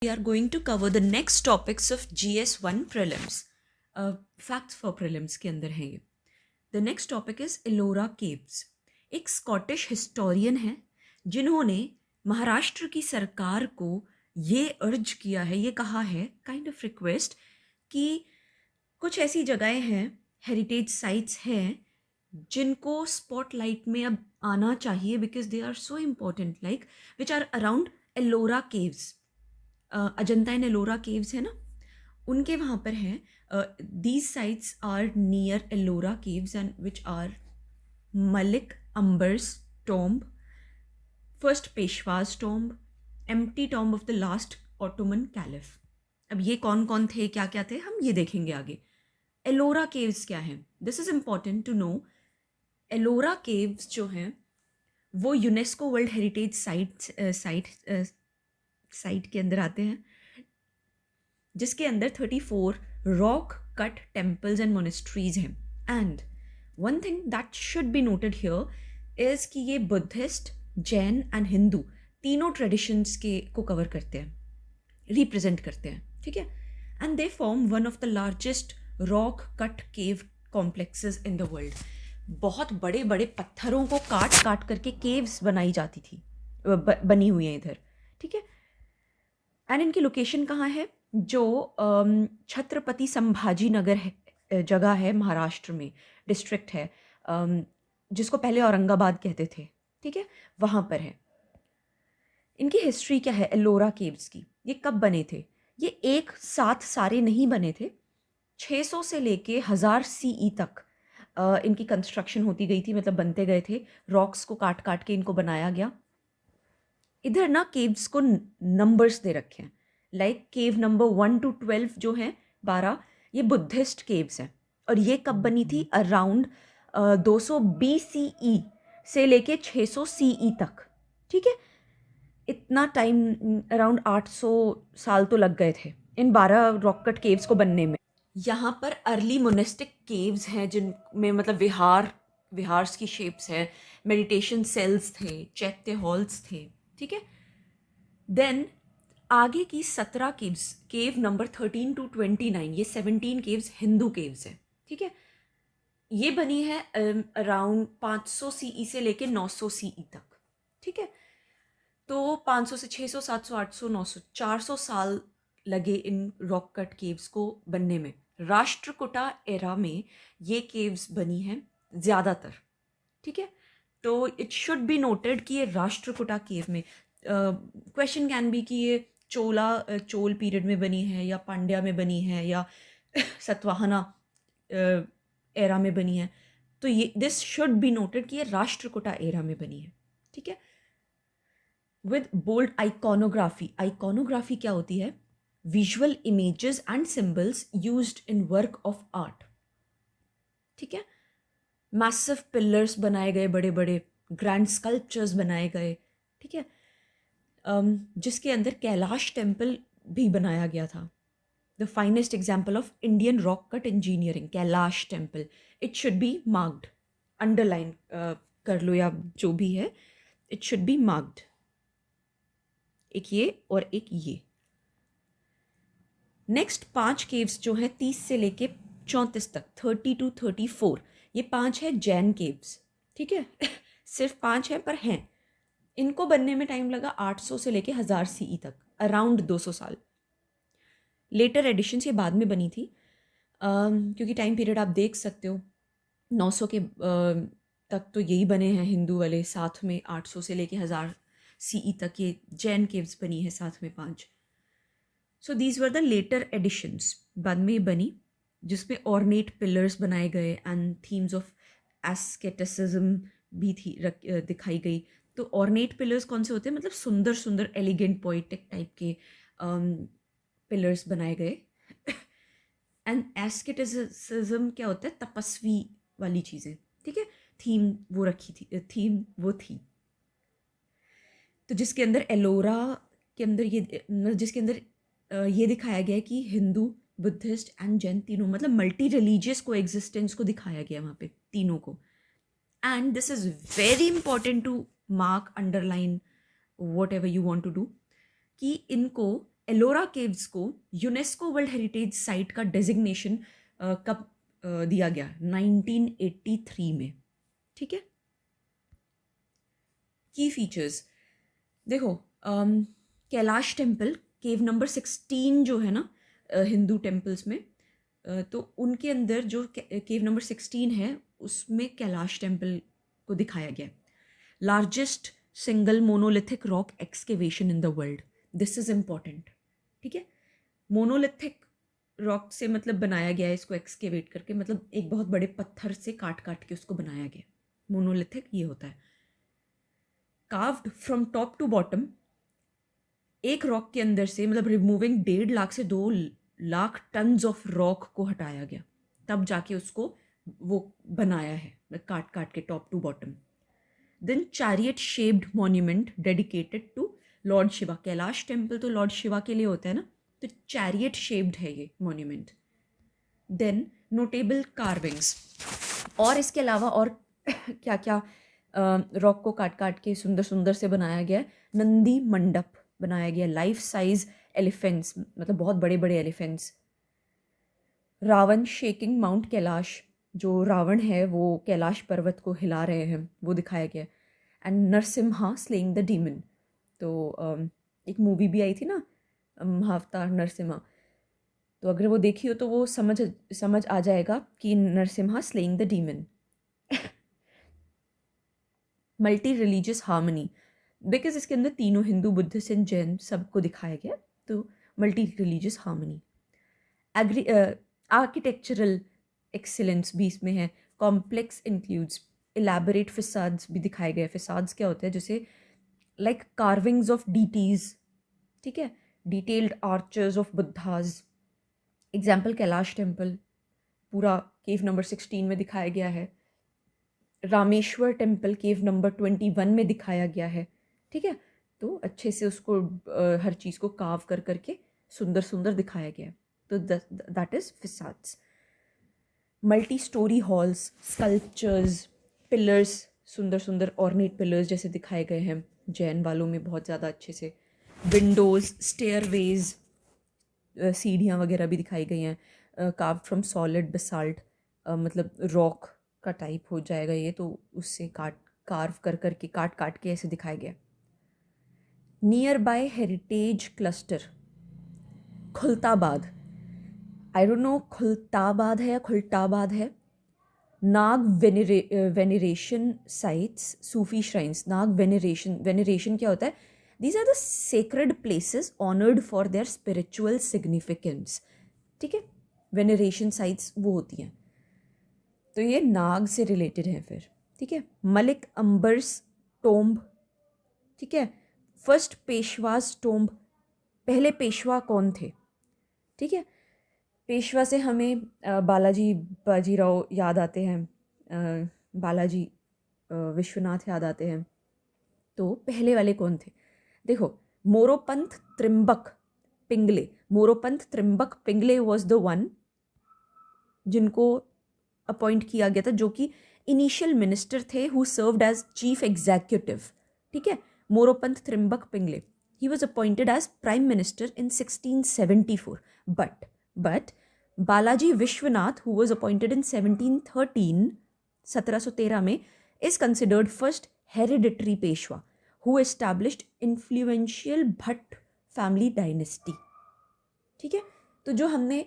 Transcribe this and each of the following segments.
We are going to cover the next topics of GS1 prelims. Facts for prelims के अंदर है ये. The next topic is Ellora Caves. एक Scottish historian है जिन्होंने महाराष्ट्र की सरकार को ये अर्ज किया है, ये कहा है, काइंड ऑफ रिक्वेस्ट, कि कुछ ऐसी जगहें हैं, हेरिटेज साइट्स हैं, जिनको स्पॉटलाइट में अब आना चाहिए because they are so important, like which are around Ellora caves. Ajanta and Ellora caves है ना, उनके वहाँ पर हैं. These sites are near Ellora caves and which are Malik Ambar's tomb, first Peshwa's tomb, empty tomb of the last Ottoman caliph. अब ये कौन कौन थे, क्या क्या थे, हम ये देखेंगे आगे. एलोरा केव्स क्या हैं, this is important to know. Ellora caves जो हैं वो यूनेस्को वर्ल्ड हेरिटेज साइट के अंदर आते हैं, जिसके अंदर 34 rock cut temples and monasteries हैं. And one thing that should be noted here is कि ये बुद्धिस्ट, जैन एंड हिंदू तीनों ट्रेडिशंस के को कवर करते हैं, रिप्रेजेंट करते हैं, ठीक है. And they form one of the largest rock cut cave complexes in the world. बहुत बड़े बड़े पत्थरों को काट काट करके केव्स बनाई जाती थी, बनी हुई हैं इधर, ठीक है. एंड इनकी लोकेशन कहाँ है, जो छत्रपति संभाजी नगर है, जगह है महाराष्ट्र में, डिस्ट्रिक्ट है, जिसको पहले औरंगाबाद कहते थे, ठीक है, वहाँ पर है. इनकी हिस्ट्री क्या है एलोरा केव्स की, ये कब बने थे? ये एक साथ सारे नहीं बने थे. 600 से लेके 1000 CE तक इनकी कंस्ट्रक्शन होती गई थी, मतलब बनते गए थे. रॉक्स को काट काट के इनको बनाया गया. इधर ना केव्स को नंबर्स दे रखे हैं, लाइक केव नंबर 1 to 12 जो हैं 12, ये बुद्धिस्ट केव्स हैं. और ये कब बनी थी? अराउंड 200 BCE से लेके 600 CE तक, ठीक है. इतना टाइम, अराउंड 800 साल तो लग गए थे इन 12 रॉक कट केव्स को बनने में. यहाँ पर अर्ली मोनेस्टिक केव्स हैं जिनमें मतलब विहार्स की शेप्स है, मेडिटेशन सेल्स थे, चैत्य हॉल्स थे, ठीक है. देन आगे की 17 केव्स, केव नंबर 13 to 29, ये 17 केव्स हिंदू केव्स हैं, ठीक है. ये बनी है अराउंड 500 CE से लेके 900 CE तक, ठीक है. तो 500 से 600, 700, 800, 900, 400 साल लगे इन रॉक कट केव्स को बनने में. राष्ट्रकूटा एरा में ये केव्स बनी हैं ज़्यादातर, ठीक है. तो इट शुड बी नोटेड कि ये राष्ट्रकूटा केव में, क्वेश्चन कैन बी कि ये चोल पीरियड में बनी है या पांड्या में बनी है या सतवाहना एरा में बनी है. तो ये दिस शुड बी नोटेड कि ये राष्ट्रकूटा एरा में बनी है, ठीक है. विद बोल्ड आइकोनोग्राफी क्या होती है? Visual images and symbols used in work of art, ठीक है. मैसिव पिलर्स बनाए गए, बड़े बड़े ग्रैंड स्कल्पचर्स बनाए गए, ठीक है. जिसके अंदर कैलाश टेम्पल भी बनाया गया था. The finest example of Indian rock cut engineering, Kailash temple. It should be marked, underline कर लो या जो भी है, इट शुड बी मार्क्ड. एक ये और एक ये. नेक्स्ट 5 केव्स जो हैं 30 से लेके 34 तक, 30 to 34, ये 5 है जैन केव्स, ठीक है. सिर्फ 5 हैं पर हैं. इनको बनने में टाइम लगा 800 से लेके 1000 CE तक, अराउंड 200 साल. लेटर एडिशंस ये बाद में बनी थी, क्योंकि टाइम पीरियड आप देख सकते हो, 900 के तक तो यही बने हैं हिंदू वाले, साथ में 800 से लेके 1000 CE तक ये जैन केव्स बनी है, साथ में 5. So these were the later additions, बाद में ये बनी, जिसमें ऑर्नेट पिलर्स बनाए गए एंड थीम्स ऑफ एस्केटिसिज्म भी थी दिखाई गई. तो ऑर्नेट पिलर्स कौन से होते हैं? मतलब सुंदर सुंदर एलिगेंट पोइटिक टाइप के पिलर्स बनाए गए. एंड एस्केटिसिज्म क्या होता है? तपस्वी वाली चीज़ें, ठीक है. थीम वो रखी थी, थीम वो थी. तो जिसके अंदर एलोरा के अंदर जिसके अंदर ये दिखाया गया है कि हिंदू, बुद्धिस्ट एंड जैन तीनों, मतलब मल्टी रिलीजियस को एग्जिस्टेंस को दिखाया गया वहाँ पे तीनों को. And this is very important to mark, underline, whatever you want to do, कि इनको एलोरा केव्स को यूनेस्को वर्ल्ड हेरिटेज साइट का डेजिग्नेशन कब दिया गया? 1983 में। ठीक है। की फीचर्स देखो, कैलाश टेम्पल केव नंबर 16 जो है ना हिंदू टेम्पल्स में, तो उनके अंदर जो केव नंबर 16 है उसमें कैलाश टेम्पल को दिखाया गया। Largest single monolithic rock excavation in the world, this is important. ठीक है, मोनोलिथिक रॉक से मतलब बनाया गया है इसको एक्सकेवेट करके, मतलब एक बहुत बड़े पत्थर से काट काट के उसको बनाया गया। मोनोलिथिक ये होता है। Carved from top to bottom, एक रॉक के अंदर से मतलब रिमूविंग 1.5 लाख से 2 लाख टन्स ऑफ रॉक को हटाया गया, तब जाके उसको वो बनाया है काट काट के top to bottom. Then chariot shaped monument dedicated to Lord Shiva. Kailash temple तो लॉर्ड शिवा के लिए होता है ना, तो चैरियट शेप्ड है ये मॉन्यूमेंट। देन नोटेबल कार्विंग्स, और इसके अलावा और क्या क्या रॉक को काट काट के सुंदर सुंदर से बनाया गया। नंदी मंडप बनाया गया, लाइफ साइज एलिफेंट्स, मतलब बहुत बड़े बड़े elephants. Ravana shaking Mount Kailash, जो रावण है वो कैलाश पर्वत को हिला रहे हैं, वो दिखाया गया। And Narasimha slaying the demon, तो एक मूवी भी आई थी ना महाअवतार नरसिम्हा, तो अगर वो देखी हो तो वो समझ आ जाएगा कि Narasimha slaying the demon. Multi religious harmony, because इसके अंदर तीनों हिंदू बुद्धिस्ट एंड जैन सबको दिखाया गया, तो multi religious harmony. Architectural excellence भी इसमें है। कॉम्प्लेक्स इंक्लूड्स इलेबोरेट फिसाड्स भी दिखाए गए। फिसाड्स क्या होते हैं? जैसे लाइक कार्विंग्स ऑफ डीटीज, ठीक है, detailed archers of Buddha's. Example Kailash temple पूरा केव नंबर 16 में दिखाया गया है। रामेश्वर टेम्पल केव नंबर 21 में दिखाया गया है। ठीक है, तो अच्छे से उसको हर चीज़ को काव कर करके सुंदर सुंदर दिखाया गया है। तो that is facades. Multi storey halls, sculptures, pillars, सुंदर सुंदर ऑर्नेट पिलर्स जैसे दिखाए गए हैं जैन वालों में बहुत ज़्यादा अच्छे से। विंडोज़, स्टेयरवेज, सीढ़ियाँ वगैरह भी दिखाई गई हैं। कार्व्ड फ्रॉम सॉलिड बेसाल्ट, मतलब रॉक का टाइप हो जाएगा ये, तो उससे कार्व कर करके काट काट के ऐसे दिखाया गया। Nearby heritage cluster Khuldabad, I don't know Khuldabad है या खुलटाबाद है। Nag veneration sites, Sufi shrines. Nag veneration क्या होता है? These are the sacred places honoured for their spiritual significance. ठीक है, वेनरेशन साइट्स वो होती हैं, तो ये नाग से रिलेटेड है फिर। ठीक है, मलिक अंबर्स टोम्ब, ठीक है, फर्स्ट पेशवाज टोम्ब, पहले पेशवा कौन थे? ठीक है, पेशवा से हमें बालाजी बाजीराव याद आते हैं, बालाजी विश्वनाथ याद आते हैं, तो पहले वाले कौन थे? देखो, Moropant Trimbak Pingle, Moropant Trimbak Pingle was the one जिनको अपॉइंट किया गया था, जो कि इनिशियल मिनिस्टर थे who served as chief executive. ठीक है, मोरोपंथ Trimbak Pingle, he was appointed as prime minister in 1674, but Balaji Vishwanath, who was appointed in 1713, 1713 में, is considered first hereditary Peshwa who established influential Bhatt family dynasty. ठीक है, तो जो हमने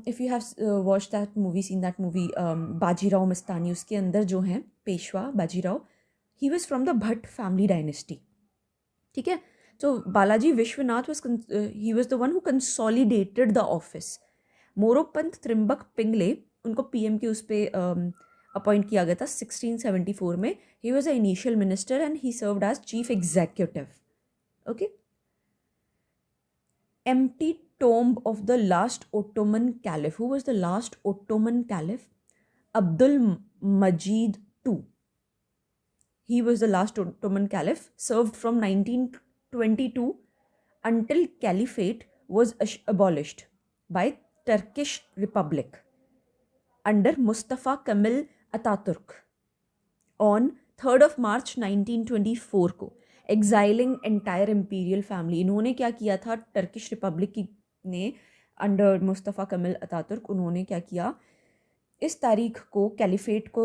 if you have watched that movie, seen that movie, Bajirao Mastani, उसके अंदर जो हैं Peshwa Bajirao, he was from the Bhatt family dynasty. ठीक है, तो Balaji Vishwanath he was the one who consolidated the office. मोरोपंथ Trimbak Pingle, उनको पीएम के उस पर अपॉइंट किया गया था 1674 में. He was a initial minister and he served as chief executive. Okay. Empty tomb of the last Ottoman caliph. Who was the last Ottoman caliph? Abdul Majid II. He was the last Ottoman caliph, served from 1922 until caliphate was abolished by Turkish Republic under Mustafa Kemal Atatürk on 3rd of March 1924 को. एग्जाइलिंग entire imperial family. इन्होंने क्या किया था, Turkish Republic की ने under Mustafa कमल Ataturk, उन्होंने क्या किया, इस तारीख को कैलिफेट को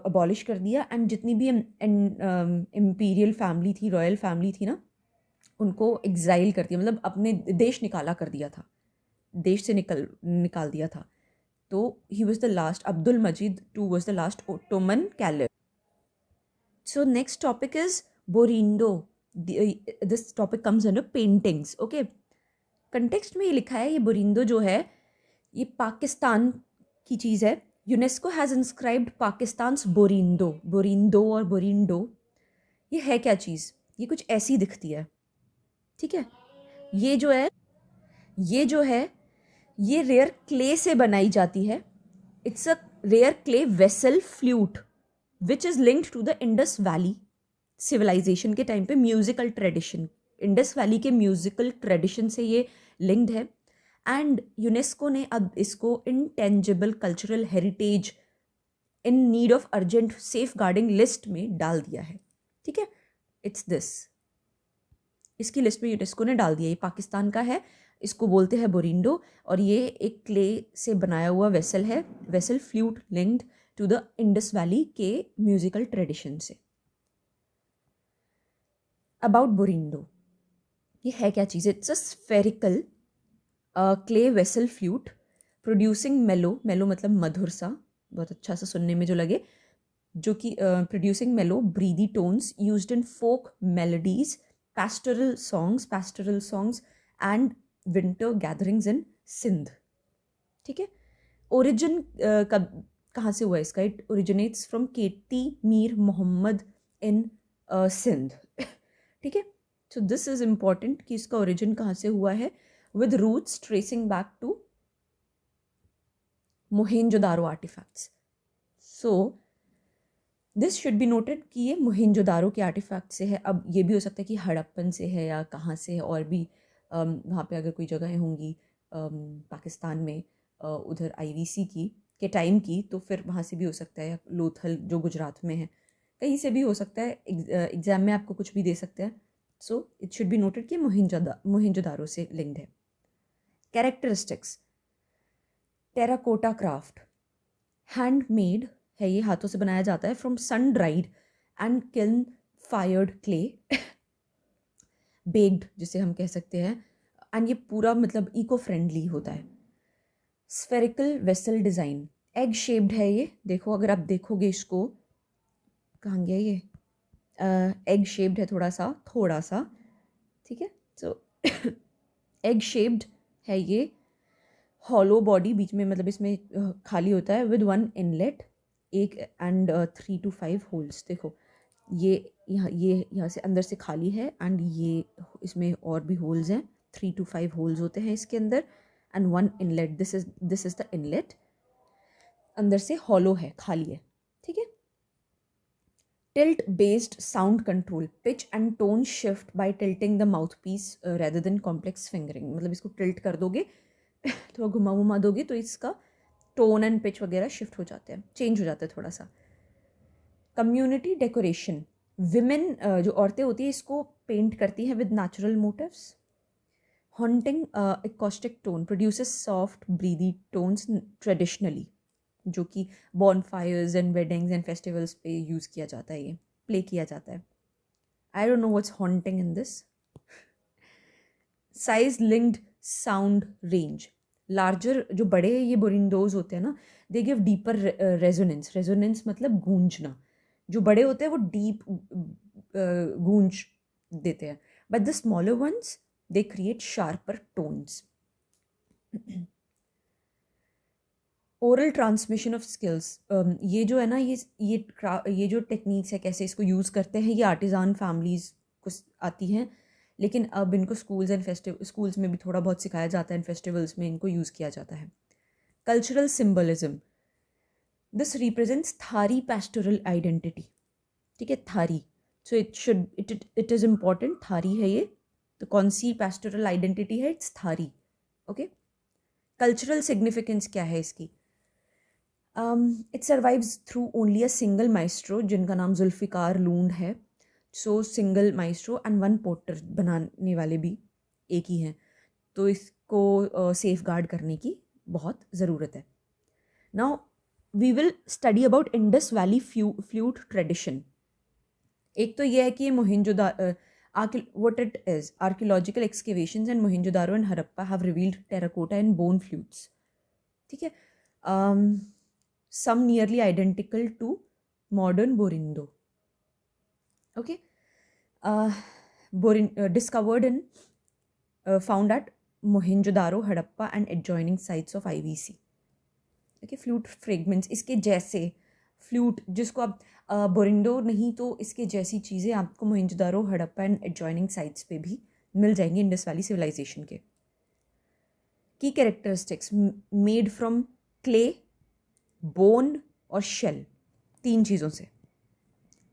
अबॉलिश कर दिया, एंड जितनी भी इम्पीरियल फैमिली थी, रॉयल फैमिली थी ना, उनको एग्जाइल कर दिया, मतलब अपने देश निकाला कर दिया था, देश से निकाल दिया था। तो he was the last, Abdul Majid two was the last Ottoman caliph. So next topic is Borindo. This topic comes under paintings. Okay, context में ये लिखा है, ये बोरिंडो जो है ये पाकिस्तान की चीज़ है। UNESCO has inscribed Pakistan Borindo. Borindo और बोरिंडो ये है क्या चीज़, ये कुछ ऐसी दिखती है, ठीक है। ये जो है, ये जो है, ये रेयर क्ले से बनाई जाती है। It's a rare clay vessel flute which is linked to the Indus valley civilisation के टाइम पे म्यूजिकल ट्रेडिशन, इंडस वैली के म्यूजिकल ट्रेडिशन से ये लिंक्ड है। एंड यूनेस्को ने अब इसको intangible cultural heritage in need of urgent safeguarding list में डाल दिया है, ठीक है। इट्स दिस, इसकी लिस्ट में यूनेस्को ने डाल दिया। ये पाकिस्तान का है, इसको बोलते हैं बोरिंडो, और ये एक क्ले से बनाया हुआ वेसल है, vessel flute linked to the Indus valley के म्यूजिकल ट्रेडिशन से। अबाउट बोरिंडो, ये है क्या चीज़, it's a spherical clay vessel flute producing mellow, mellow मतलब मधुर सा, बहुत अच्छा सा सुनने में जो लगे, जो कि producing mellow breathy tones used in folk melodies, pastoral songs and winter gatherings in Sindh, ठीक है। ओरिजिन कब कहाँ से हुआ इसका, it originates from Keti Mir Mohammad in Sindh, ठीक है। सो दिस इज इम्पॉर्टेंट कि इसका ओरिजिन कहाँ से हुआ है, with roots tracing back to Mohenjo-daro artefacts. So this should be noted कि ये मोहेंजोदारो के आर्टिफैक्ट से है। अब ये भी हो सकता है कि हड़प्पन से है या कहाँ से है, और भी वहाँ पे अगर कोई जगहें होंगी पाकिस्तान में उधर आईवीसी की के टाइम की, तो फिर वहाँ से भी हो सकता है, या लोथल जो गुजरात में है, कहीं से भी हो सकता है। एग्जाम में आपको कुछ भी दे सकते हैं। So it should be noted कि मोहेंजोदारो से लिंक्ड है। कैरेक्टरिस्टिक्स, टेराकोटा क्राफ्ट, हैंडमेड है, ये हाथों से बनाया जाता है, from sun dried and kiln fired clay, baked जिसे हम कह सकते हैं, एंड ये पूरा मतलब इको फ्रेंडली होता है। Spherical vessel design, egg shaped है ये, देखो अगर आप देखोगे इसको, कहाँ गया ये, एग शेप्ड है थोड़ा सा, ठीक है। सो एग शेप्ड है ये, हॉलो बॉडी, बीच में मतलब इसमें खाली होता है, विद वन इनलेट, एक एंड 3 to 5 होल्स। देखो ये यहाँ से अंदर से खाली है, एंड ये इसमें और भी होल्स हैं, 3 to 5 होल्स होते हैं इसके अंदर, and one inlet, this is the inlet, अंदर से हॉलो है, खाली है, ठीक है। Tilt based sound control, pitch and tone shift by tilting the mouthpiece rather than complex fingering, मतलब इसको टिल्ट कर दोगे, थोड़ा घुमा दोगे, तो इसका टोन एंड पिच वगैरह शिफ्ट हो जाते हैं, चेंज हो जाता है थोड़ा सा। कम्युनिटी डेकोरेशन, विमेन जो औरतें होती हैं इसको पेंट करती हैं with natural motifs. Haunting acoustic tone produces soft breathy tones traditionally, जो कि bonfires and weddings and festivals पे यूज़ किया जाता है, ये प्ले किया जाता है। I don't know what's haunting in this. Size linked sound range, larger जो बड़े ये बोरिंडोज होते हैं ना, दे गिव डीपर रेजोनेंस मतलब गूंजना, जो बड़े होते हैं वो डीप गूंज देते हैं, but the smaller ones they create sharper tones. Oral transmission of skills, ये जो है ना, ये जो टेक्निक्स है, कैसे इसको यूज़ करते हैं, ये आर्टिज़ान फैमिलीज़ को आती हैं, लेकिन अब इनको स्कूल्स में भी थोड़ा बहुत सिखाया जाता है, इन फेस्टिवल्स में इनको यूज़ किया जाता है। कल्चरल सिम्बलिज्म, दिस रिप्रेजेंट्स थारी पैस्टोरल आइडेंटिटी, ठीक है, थारी, सो इट इज़ इम्पॉर्टेंट, थारी है ये, तो कौन सी पैस्टोरल आइडेंटिटी है, इट्स थारी, ओके। कल्चरल सिग्निफिकेंस क्या है इसकी, it survives through only a single maestro, जिनका नाम जुल्फ़िकार लूंड है, सो single maestro and one porter बनाने वाले भी एक ही हैं, तो इसको सेफ गार्ड करने की बहुत ज़रूरत है. Now we will study about Indus valley flute tradition. एक तो ये है कि ये what it is, archaeological excavations in Mohenjo-daro and Harappa have revealed terracotta and bone flutes. ठीक है, some nearly identical to modern Borindo. Okay, discovered and found at Mohenjo-daro, Harappa and adjoining sites of IVC. Okay, flute fragments इसके जैसे flute, जिसको आप बोरिंडो नहीं तो इसके जैसी चीज़ें आपको Mohenjodaro, Harappa and adjoining sites पे भी मिल जाएंगी इंडस वैली सिविलाइजेशन के. की characteristics made from clay, bone और शेल, 3 चीज़ों से.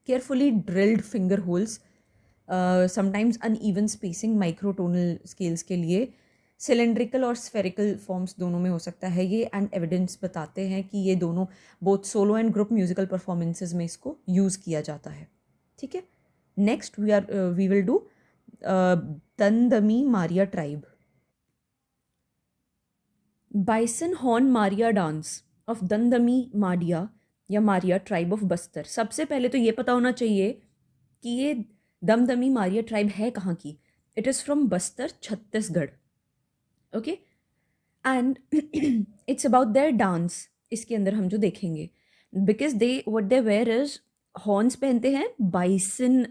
Carefully drilled finger holes, sometimes uneven spacing microtonal scales के लिए. सिलेंड्रिकल और स्फेरिकल फॉर्म्स दोनों में हो सकता है ये, एंड एविडेंस बताते हैं कि ये दोनों both solo and group musical performances में इसको यूज़ किया जाता है. ठीक है, next we will do Dandami Maria tribe. Bison horn Maria dance of Dandami Maria या मारिया ट्राइब ऑफ बस्तर. सबसे पहले तो ये पता होना चाहिए कि ये दमदमी मारिया ट्राइब है कहाँ की. It is from Bastar, Chhattisgarh. Okay, and it's about their dance. इसके अंदर हम जो देखेंगे, because they what they wear is horns पहनते हैं, बाइसन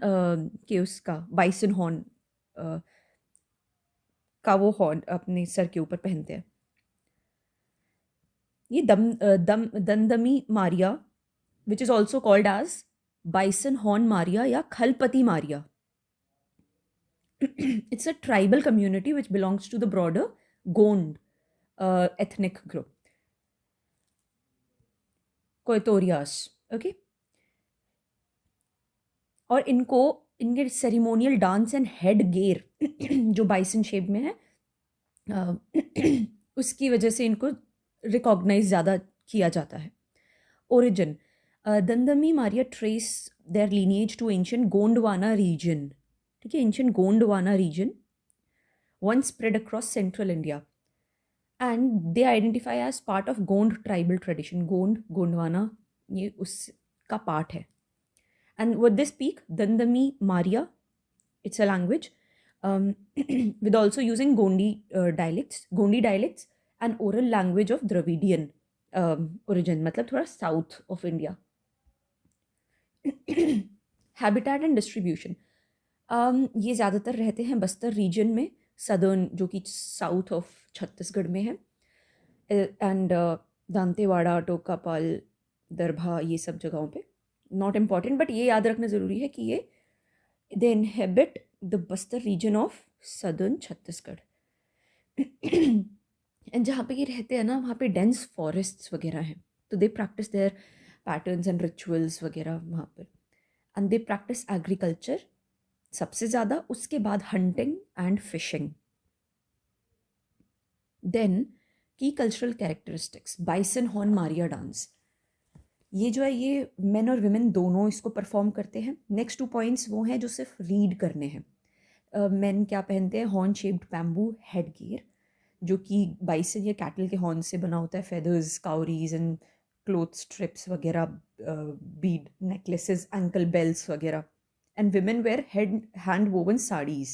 के उसका बाइसन हॉर्न का वो हॉर्न अपने सर के ऊपर पहनते हैं. ये Dandami Maria which is also called as bison horn Maria या Khalpati Maria. It's a tribal community which belongs to the broader Gond ethnic group. Koitorias, okay? और इनके ceremonial dance and head gear जो बाइसन शेप में है, उसकी वजह से इनको रिकॉग्नाइज ज़्यादा किया जाता है. Origin, Dandami Maria trace their lineage to ancient Gondwana region. ठीक है, ancient Gondwana region once spread across central India, and they identify as part of Gond tribal tradition. Gondwana ये उसका part है. And what they speak, Dandami Maria, it's a language with also using Gondi dialects and oral language of Dravidian origin, मतलब थोड़ा south of India. Habitat and distribution, ये ज़्यादातर रहते हैं Bastar reason में, सदर्न जो कि साउथ ऑफ छत्तीसगढ़ में है, एंड दांतेवाड़ा, टोकापाल, दरभा, ये सब जगहों पे. नॉट इम्पॉर्टेंट, बट ये याद रखना ज़रूरी है कि ये they inhabit the Bastar region of southern Chhattisgarh. And जहाँ पे ये रहते हैं ना, वहाँ पे डेंस फॉरेस्ट्स वगैरह हैं, तो they practise their patterns and rituals वगैरह वहाँ पर. एंड दे प्रैक्टिस एग्रीकल्चर सबसे ज़्यादा, उसके बाद हंटिंग एंड फिशिंग. देन की cultural characteristics, bison horn Maria dance. ये जो है ये मेन और विमेन दोनों इसको परफॉर्म करते हैं. नेक्स्ट 2 पॉइंट्स वो हैं जो सिर्फ रीड करने हैं. मेन क्या पहनते हैं, horn shaped bamboo head gear, जो कि बाइसन या कैटल के हॉर्न से बना होता है. फेदर्स, काउरीज एंड क्लोथ स्ट्रिप्स वगैरह, बीड नेकलेसेस, एंकल बेल्स वगैरह. And women wear hand-woven sarees,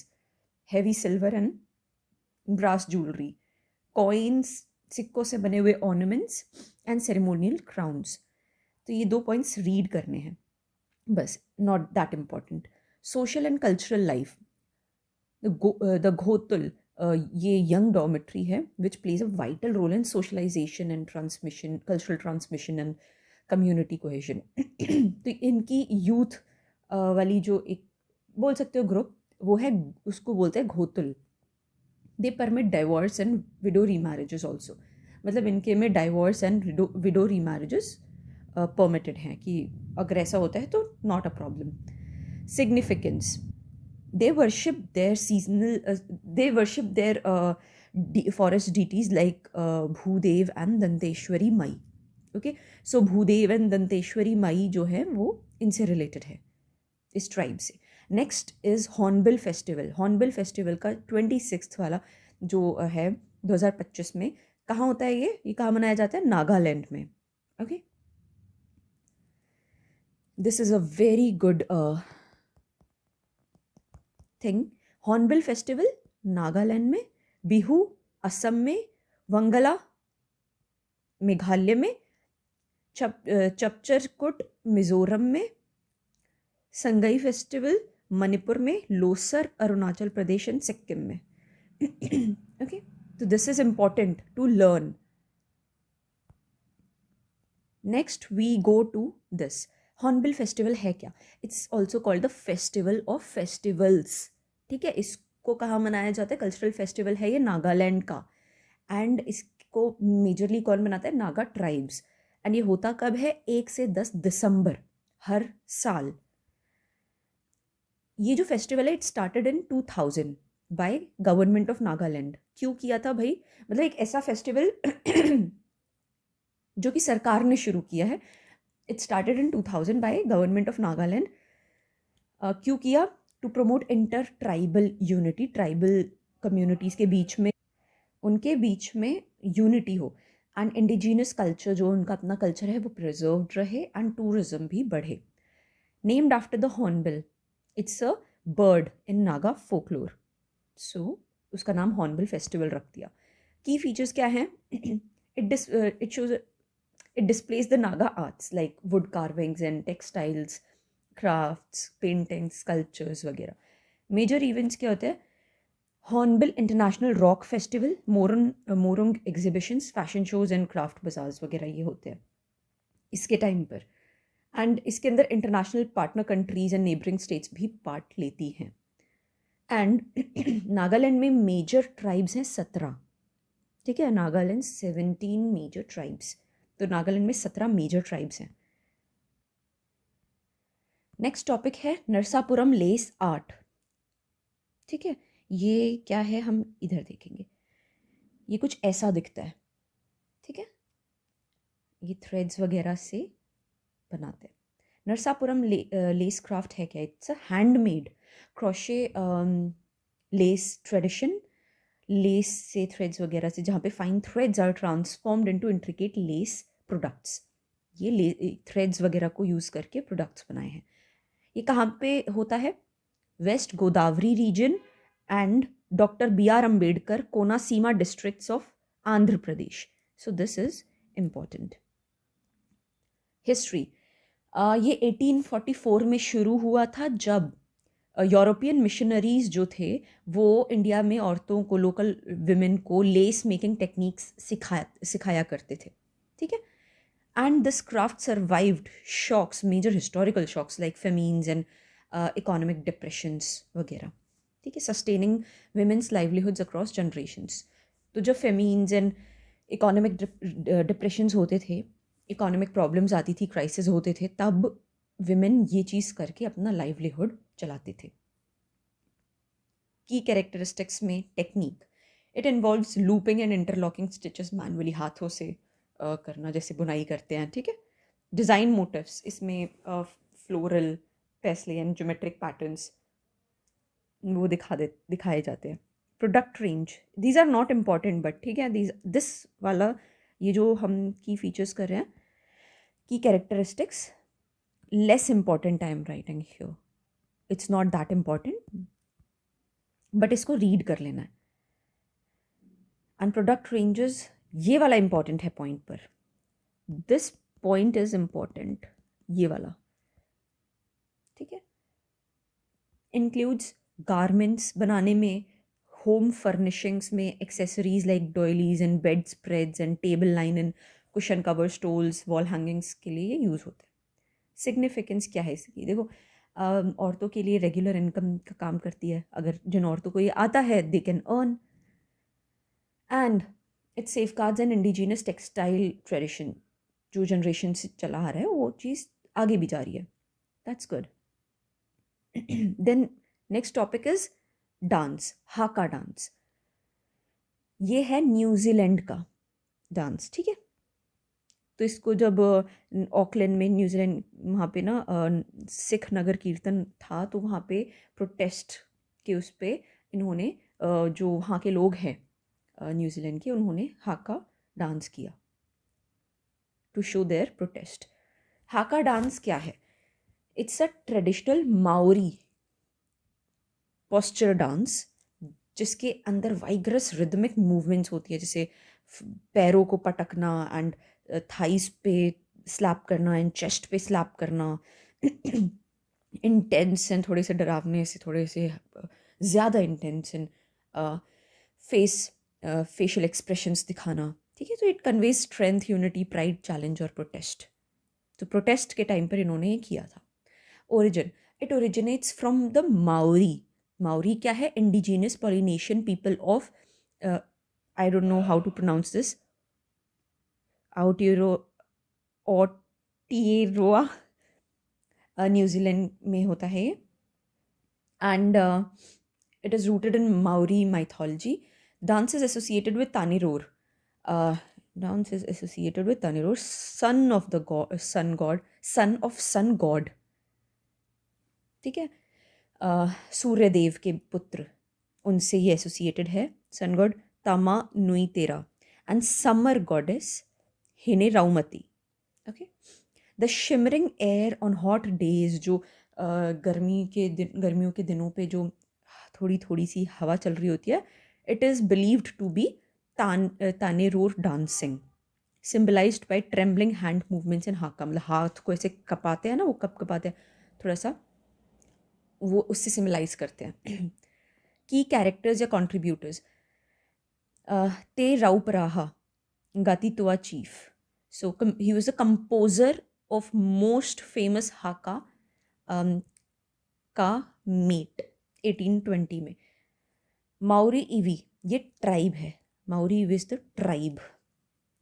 heavy silver and brass jewelry, coins, सिक्कों से बने हुए ornaments and ceremonial crowns. तो ये 2 points read करने हैं बस, not that important. Social and cultural life, the Ghotul, ये young dormitory है which plays a vital role in socialization and transmission, cultural transmission and community cohesion. तो इनकी youth वाली जो एक बोल सकते हो ग्रुप, वो है, उसको बोलते हैं Ghotul. They permit divorce and widow remarriages also, मतलब इनके में divorce and widow remarriages permitted हैं, कि अगर ऐसा होता है तो not a problem. Significance, they worship their forest deities like Bhudev and Danteshwari Mai. Okay, so Bhudev and Danteshwari Mai जो है वो इनसे रिलेटेड है, इस ट्राइब से. Next is hornbill festival. हॉर्नबिल फेस्टिवल का 26 वाला जो है 2025 में, कहाँ होता है ये कहाँ मनाया जाता है? नागालैंड में। Okay, this is a very good thing. Hornbill festival Nagaland में, बिहू असम में, वंगला मेघालय में, चपचरकुट मिजोरम में, संगई फेस्टिवल मणिपुर में, लोसर अरुणाचल प्रदेश एंड सिक्किम में। ओके, तो this is important to learn. Next we go to this hornbill festival है क्या? It's also called the festival of festivals. ठीक है, इसको कहाँ मनाया जाता है? कल्चरल फेस्टिवल है ये नागालैंड का, एंड इसको मेजरली कौन मनाता है? नागा ट्राइब्स। एंड ये होता कब है? 1 से 10 दिसंबर हर साल। ये जो फेस्टिवल है it started in 2000 by government of Nagaland. क्यों किया था भाई? मतलब एक ऐसा फेस्टिवल जो कि सरकार ने शुरू किया है। It started in 2000 by government of Nagaland. क्यों किया? To promote inter tribal unity, tribal communities के बीच में, उनके बीच में यूनिटी हो, एंड इंडिजिनस कल्चर जो उनका अपना कल्चर है वो प्रिजर्व्ड रहे, एंड टूरिज्म भी बढ़े। Named after the hornbill, it's a bird in Naga folklore, so उसका नाम हॉर्नबिल फेस्टिवल रख दिया। की फीचर्स क्या हैं? It shows, it displays the Naga arts like would carvings and textiles, crafts, paintings, sculptures वगैरह। मेजर इवेंट्स क्या होते हैं? Hornbill international rock festival, Morang exhibitions, fashion shows and craft bazaars वगैरह ये होते हैं इसके टाइम पर। एंड इसके अंदर international partner countries and neighbouring states भी पार्ट लेती हैं। एंड नागालैंड में मेजर ट्राइब्स हैं 17। ठीक है, नागालैंड 17 मेजर ट्राइब्स, तो नागालैंड में 17 मेजर ट्राइब्स हैं। नेक्स्ट टॉपिक है नरसापुरम लेस आर्ट। ठीक है, ये क्या है हम इधर देखेंगे। ये कुछ ऐसा दिखता है। ठीक है, ये थ्रेड्स वगैरह से बनाते हैं। नरसापुरम लेस क्राफ्ट है क्या? It's a handmade crochet lace tradition. Lace से थ्रेड्स वगैरह से, जहाँ पे fine threads are transformed into intricate lace products. ये थ्रेड्स वगैरह को यूज़ करके प्रोडक्ट्स बनाए हैं। ये कहाँ पे होता है? West Godavari region and doctor BR Ambedkar Konaseema districts of Andhra Pradesh. So this is important. History, ये 1844 में शुरू हुआ था, जब यूरोपियन मिशनरीज जो थे वो इंडिया में औरतों को, लोकल विमेन को लेस मेकिंग टेक्निक्स सिखाया करते थे। ठीक है, and this craft survived shocks, major historical shocks like famines and economic depressions वगैरह। ठीक है, sustaining women's livelihoods across generations. तो जब फेमीन्स एंड इकोनॉमिक डिप्रेशंस होते थे, इकोनॉमिक प्रॉब्लम्स आती थी, क्राइसिस होते थे, तब विमेन ये चीज़ करके अपना लाइवलीहुड चलाते थे। की कैरेक्टरिस्टिक्स में technique, it involves looping and interlocking stitches manually, हाथों से करना जैसे बुनाई करते हैं। ठीक है, डिज़ाइन मोटिव्स, इसमें floral, paisley and geometric patterns वो दिखाए जाते हैं। Product range, these are not important but ठीक है, दिस वाला ये जो हम की फीचर्स कर रहे हैं, की characteristics, less important I am writing here, it's not that important but इसको रीड कर लेना है। एंड प्रोडक्ट रेंजेस, ये वाला इम्पॉर्टेंट है पॉइंट पर, दिस पॉइंट इज इम्पॉर्टेंट, ये वाला। ठीक है, इंक्लूड्स गारमेंट्स बनाने में, होम फर्निशिंग्स में, accessories like doilies and bedspreads and table line and cushion cover, stoles, wall hangings के लिए ये यूज़ होते हैं। सिग्निफिकेंस क्या है इसकी? देखो, औरतों के लिए रेगुलर इनकम का काम करती है। अगर जिन औरतों को ये आता है they can earn, and it safeguards an indigenous textile tradition, जो जनरेशन से चला आ रहा है वो चीज़ आगे भी जा रही है। That's good. Then next topic is dance, haka dance. ये है न्यूजीलैंड का डांस। ठीक है, तो इसको जब ऑकलैंड में न्यूजीलैंड वहाँ पे ना सिख नगर कीर्तन था, तो वहाँ पे प्रोटेस्ट के उस पे इन्होंने जो वहाँ के लोग हैं न्यूजीलैंड के, उन्होंने हाका डांस किया टू शो देयर प्रोटेस्ट। हाका डांस क्या है? It's a traditional Maori posture dance जिसके अंदर वाइग्रस रिदमिक मूवमेंट्स होती है, जैसे पैरों को पटकना एंड थाइस पे स्लैप करना एंड चेस्ट पे स्लैप करना, इंटेंस एंड थोड़े से डरावने से थोड़े से ज़्यादा इंटेंस एंड फेशियल एक्सप्रेशंस दिखाना। ठीक है, तो it conveys strength, unity, pride, challenge और प्रोटेस्ट। तो प्रोटेस्ट के टाइम पर इन्होंने ये किया था। Origin, it originates from the Maori. Maori क्या है? Indigenous Polynesian people of I don't know how to pronounce this, Aotearoa New Zealand में होता है ये, and it is rooted in Maori mythology. Dance is associated with Taniror. Dance is associated with Taniror, son of the god, son of sun god. ठीक है, सूर्य देव के पुत्र, उनसे ये एसोसिएटेड है। सन गॉड तामा नुई तेरा and summer goddess Hine Raumati. Okay, the shimmering air on hot days, जो गर्मियों के दिनों पे जो थोड़ी थोड़ी सी हवा चल रही होती है, it is believed to be Tanerore dancing, symbolised by trembling hand movements and haka. मतलब हाथ को ऐसे कपाते हैं ना, वो कप कपाते हैं थोड़ा सा, वो उससे सिम्बलाइज करते हैं। की कैरेक्टर्स या कॉन्ट्रीब्यूटर्स, ते राउपराहा गाती तुआ chief, so he was a composer of most famous हाका का मीट 1820 में। माउरी इवी, ये ट्राइब है, माउरी इवी इज द ट्राइब।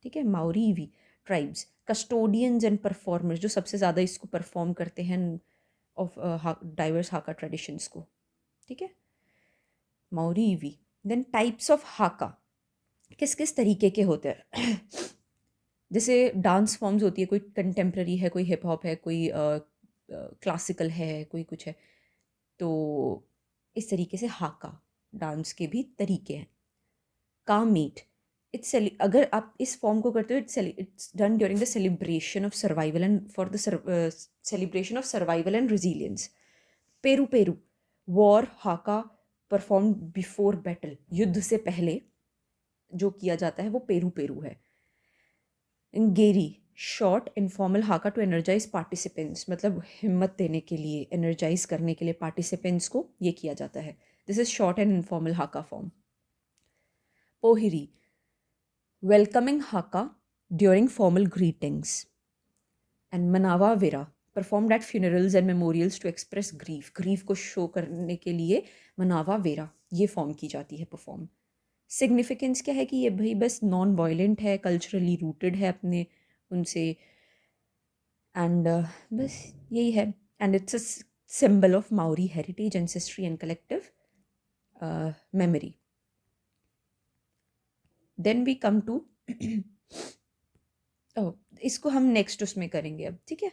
ठीक है, माउरी इवी ट्राइब्स, कस्टोडियंस एंड परफॉर्मर्स, जो सबसे ज़्यादा इसको परफॉर्म करते हैं ऑफ डाइवर्स हाका ट्रेडिशंस को। ठीक है, माउरी इवी। देन टाइप्स ऑफ हाका, किस किस तरीके के होते हैं? जैसे डांस फॉर्म्स होती है, कोई कंटेम्प्रेरी है, कोई हिप हॉप है, कोई क्लासिकल है, कोई कुछ है। तो इस तरीके से हाका डांस के भी तरीके हैं। का मीट, इट्स, अगर आप इस फॉर्म को करते हो, it's done during the celebration of survival and for the celebration of survival and resilience. Peru Peru, war हाका परफॉर्म बिफोर बैटल, युद्ध से पहले जो किया जाता है वो पेरू पेरू है। गेरी, शॉर्ट इनफॉर्मल हाका टू एनर्जाइज पार्टिसिपेंट्स, मतलब हिम्मत देने के लिए, एनर्जाइज करने के लिए पार्टिसिपेंट्स को ये किया जाता है। This is short and informal haka form. Pohiri, welcoming haka during formal greetings. And manawa wera, performed at funerals and memorials to express grief, grief को शो करने के लिए मनावा वेरा ये फॉर्म की जाती है परफॉर्म। सिग्निफिकेंस क्या है कि ये भाई बस नॉन वायलेंट है, कल्चरली रूटेड है अपने उनसे, एंड बस यही है। And it's a symbol of Maori heritage, ancestry and collective memory. Then we come to इसको हम नेक्स्ट उसमें करेंगे अब। ठीक है,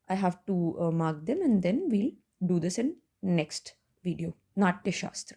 I have to mark them and then we'll do this in next video, Natya शास्त्र।